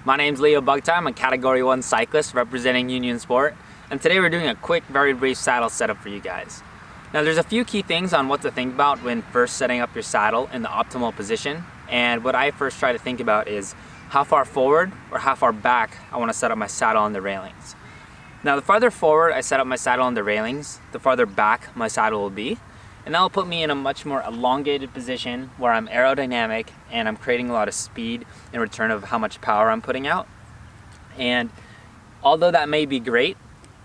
My name's Leo Bugtai. I'm a Category 1 cyclist representing Union Sport, and today we're doing a quick, very brief saddle setup for you guys. Now there's a few key things on what to think about when first setting up your saddle in the optimal position, and what I first try to think about is how far forward or how far back I want to set up my saddle on the railings. Now the farther forward I set up my saddle on the railings, the farther back my saddle will be, and that will put me in a much more elongated position where I'm aerodynamic and I'm creating a lot of speed in return of how much power I'm putting out. And although that may be great,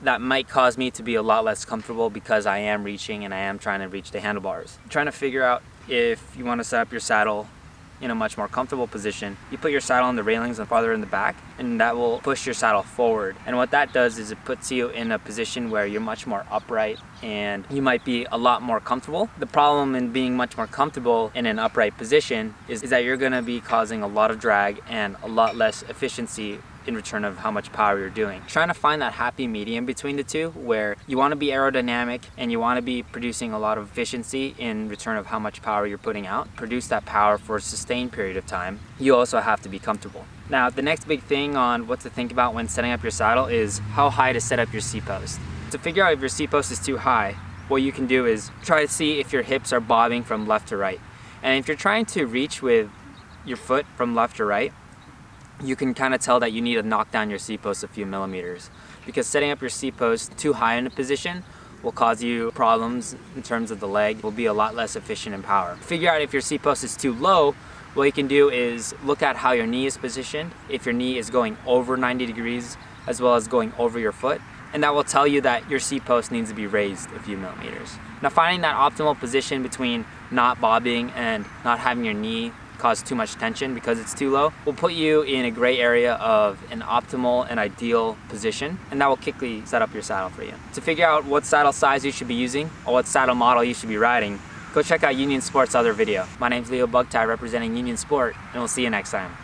that might cause me to be a lot less comfortable because I am reaching and I am trying to reach the handlebars. Trying to figure out if you want to set up your saddle in a much more comfortable position, you put your saddle on the railings and farther in the back, and that will push your saddle forward. And what that does is it puts you in a position where you're much more upright and you might be a lot more comfortable. The problem in being much more comfortable in an upright position is that you're going to be causing a lot of drag and a lot less efficiency in return of how much power you're doing. Trying to find that happy medium between the two where you want to be aerodynamic and you want to be producing a lot of efficiency in return of how much power you're putting out. Produce that power for a sustained period of time. You also have to be comfortable. Now the next big thing on what to think about when setting up your saddle is how high to set up your seat post. To figure out if your seat post is too high, what you can do is try to see if your hips are bobbing from left to right. And if you're trying to reach with your foot from left to right, you can kind of tell that you need to knock down your seat post a few millimeters, because setting up your seat post too high in a position will cause you problems in terms of the leg. Will be a lot less efficient in power. Figure out if your seat post is too low. What you can do is look at how your knee is positioned. If your knee is going over 90 degrees as well as going over your foot, and that will tell you that your seat post needs to be raised a few millimeters. Now finding that optimal position between not bobbing and not having your knee cause too much tension because it's too low will put you in a gray area of an optimal and ideal position, and that will quickly set up your saddle for you. To figure out what saddle size you should be using or what saddle model you should be riding, go check out Union Sport's other video. My name's Leo Bugtai representing Union Sport, and we'll see you next time.